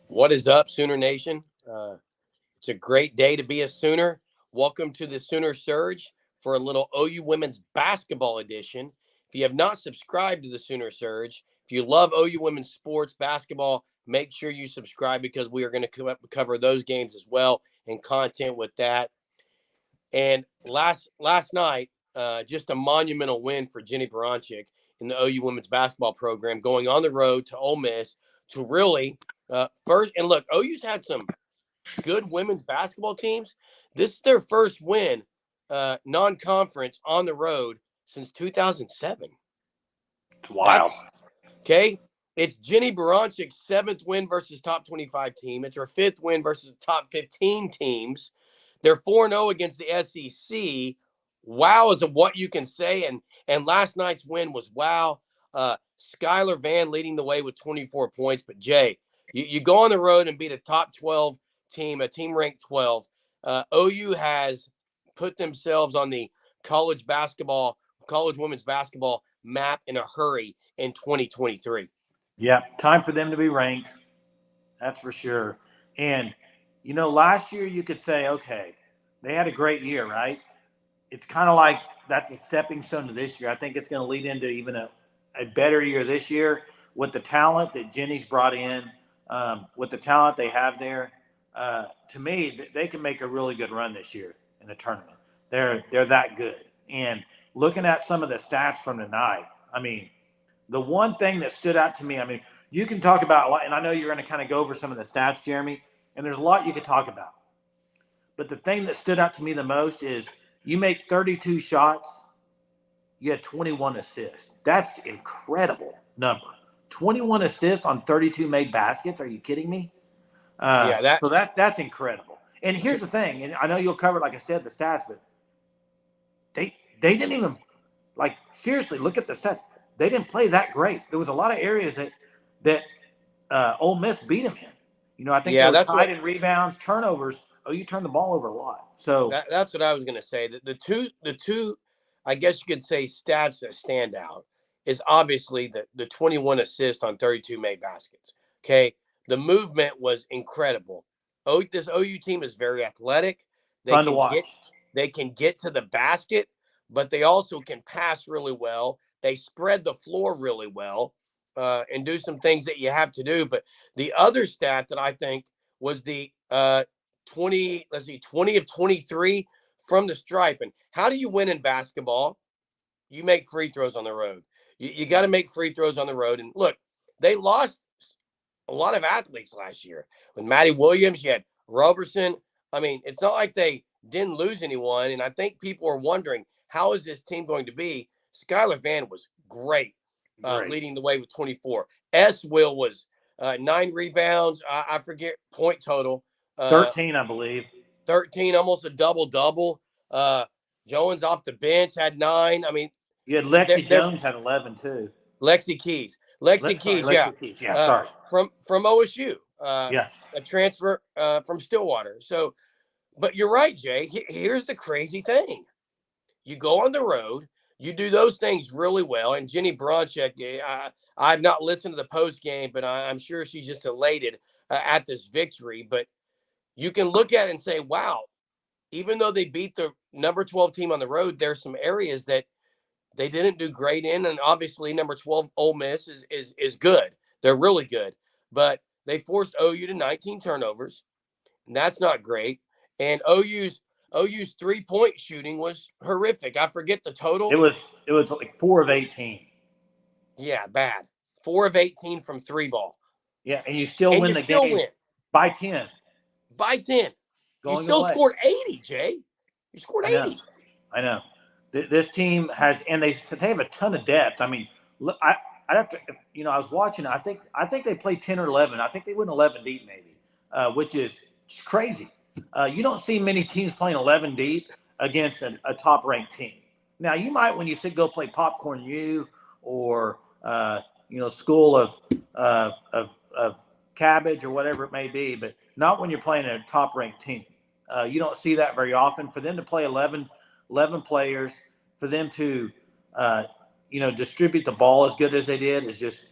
What is up, Sooner Nation? It's a great day to be a Sooner. Welcome to the Sooner Surge for a little OU women's basketball edition. If you have not subscribed to the Sooner Surge, if you love OU women's sports basketball, make sure you subscribe because we are going to cover those games as well and content with that. And last night, just a monumental win for Jenny Baranchik in the OU women's basketball program, going on the road to Ole Miss to really first. And look, OU's had some good women's basketball teams. This is their first win, non-conference on the road since 2007. It's wild. That's okay. It's Jenny Baranchik's seventh win versus top 25 team. It's her fifth win versus top 15 teams. They're 4-0 against the SEC. Wow is what you can say. And last night's win was wow. Skylar Van leading the way with 24 points. But Jay, you go on the road and beat a top 12 team, a team ranked 12. OU has put themselves on the college women's basketball map in a hurry in 2023. Yeah, time for them to be ranked. That's for sure. And, last year you could say, okay, they had a great year, right? It's kind of like that's a stepping stone to this year. I think it's going to lead into even a better year this year with the talent that Jenny's brought in, with the talent they have there. To me, they can make a really good run this year in the tournament. They're that good. And looking at some of the stats from tonight, the one thing that stood out to me, you can talk about a lot, and I know you're going to kind of go over some of the stats, Jeremy, and there's a lot you could talk about. But the thing that stood out to me the most is you make 32 shots, you had 21 assists. That's incredible number. 21 assists on 32 made baskets. Are you kidding me? So that's incredible. And here's the thing, and I know you'll cover, like I said, the stats, but they didn't even, seriously, look at the stats. They didn't play that great. There was a lot of areas that Ole Miss beat them in. I think they were tied in rebounds, turnovers. You turned the ball over a lot. So that's what I was going to say. The two, I guess you could say, stats that stand out is obviously the 21 assists on 32 made baskets. Okay, the movement was incredible. This OU team is very athletic. Fun to watch. They can get to the basket, but they also can pass really well. They spread the floor really well and do some things that you have to do. But the other stat that I think was the 20 of 23 from the stripe. And how do you win in basketball? You make free throws on the road. You got to make free throws on the road. And look, they lost a lot of athletes last year. With Maddie Williams, you had Roberson. It's not like they didn't lose anyone. And I think people are wondering, how is this team going to be? Skylar Van was great. Leading the way with 24. Will was 9 rebounds. I forget point total. 13, I believe. 13, almost a double-double. Jones off the bench had 9. You had Lexi Jones had 11 too. Lexi Keys. Lexi Keys. Yeah, sorry. From OSU. A transfer from Stillwater. So, but you're right, Jay. Here's the crazy thing. You go on the road. You do those things really well. And Jenny Baranchik, I've not listened to the post game, but I'm sure she's just elated at this victory. But you can look at it and say, wow, even though they beat the number 12 team on the road, there's some areas that they didn't do great in. And obviously, number 12 Ole Miss is good. They're really good. But they forced OU to 19 turnovers, and that's not great. And OU's 3-point shooting was horrific. I forget the total. It was like 4 of 18. Yeah, bad. 4 of 18 from 3-ball. Yeah, and you still win the game by 10. By 10. You still scored 80, Jay. You scored 80. I know. This team has, and they have a ton of depth. Look, I'd have to, I was watching. I think they played 10 or 11. I think they went 11 deep, maybe, which is just crazy. You don't see many teams playing 11 deep against a top-ranked team. Now, you might when you go play Popcorn U or School of Cabbage or whatever it may be, but not when you're playing a top-ranked team. You don't see that very often. For them to play 11 players, for them to distribute the ball as good as they did is just,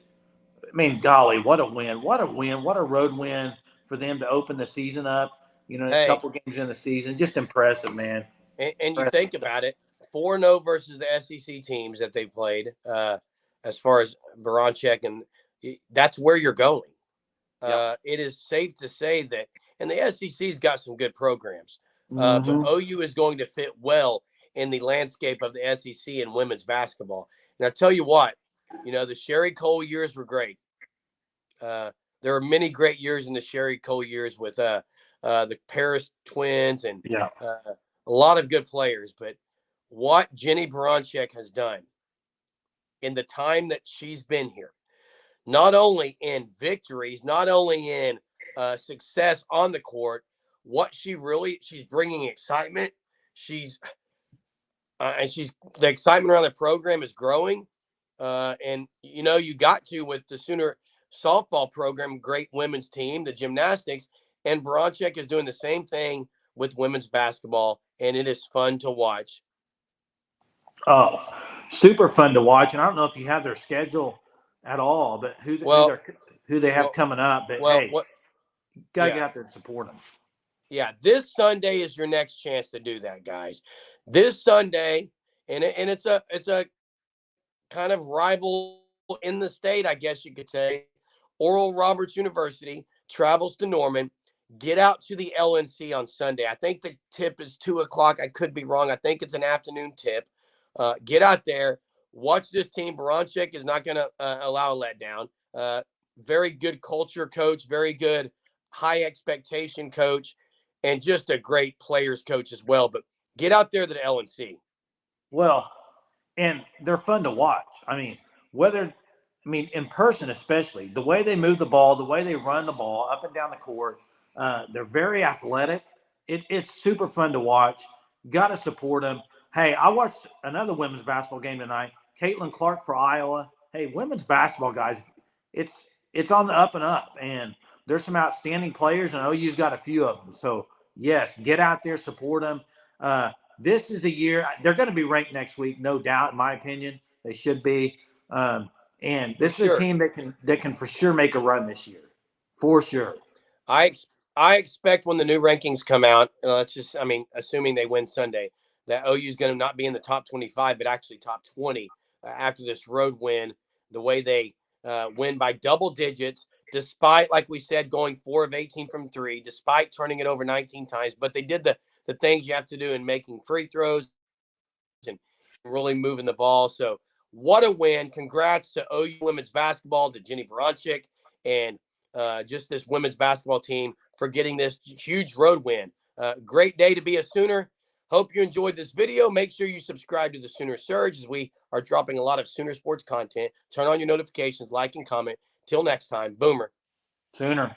golly, what a win! What a win! What a road win! for them to open the season up. A Hey, couple games in the season, just impressive, man. and you Impressive think stuff. about it, 4-0 versus the SEC teams that they played, as far as Baranchek, and that's where you're going. Yep. It is safe to say that, and the SEC's got some good programs, but Mm-hmm. OU is going to fit well in the landscape of the SEC in women's basketball. And I tell you what, the Sherry Cole years were great. Uh, there are many great years in the Sherry Cole years with the Paris twins and Yeah. a lot of good players. But what Jenny Baranchek has done in the time that she's been here, not only in victories, not only in success on the court, she's bringing excitement. She's and she's the excitement around the program is growing. And you got to with the Sooner softball program, great women's team, the gymnastics, and Bronchek is doing the same thing with women's basketball, and it is fun to watch. Oh, super fun to watch. And I don't know if you have their schedule at all, but Well, who they have well, coming up. But well, hey, what? gotta Yeah, get out there and support them. yeah. This Sunday is your next chance to do that, guys. This Sunday, and it's a kind of rival in the state, I guess you could say. Oral Roberts University travels to Norman. Get out to the LNC on Sunday. I think the tip is 2 o'clock. I could be wrong. I think it's an afternoon tip. Get out there, watch this team. Baranchik is not going to allow a letdown. Very good culture coach, very good high expectation coach, and just a great players coach as well. But get out there to the LNC. Well, and they're fun to watch. In person especially, the way they move the ball, the way they run the ball up and down the court, they're very athletic. It's super fun to watch. Got to support them. Hey, I watched another women's basketball game tonight. Caitlin Clark for Iowa. Hey, women's basketball guys, it's on the up and up, and there's some outstanding players, and OU's got a few of them. So yes, get out there, support them. This is a year they're going to be ranked next week, no doubt. In my opinion, they should be. And For this is a sure. team that can for sure make a run this year, for sure. I expect when the new rankings come out, assuming they win Sunday, that OU is going to not be in the top 25, but actually top 20 after this road win. The way they win by double digits, despite, like we said, going 4 of 18 from three, despite turning it over 19 times, but they did the things you have to do in making free throws and really moving the ball. So what a win! Congrats to OU women's basketball, to Jenny Baranchik, and just this women's basketball team for getting this huge road win. Great day to be a Sooner. Hope you enjoyed this video. Make sure you subscribe to the Sooner Surge as we are dropping a lot of Sooner sports content. Turn on your notifications, like and comment. Till next time, Boomer. Sooner.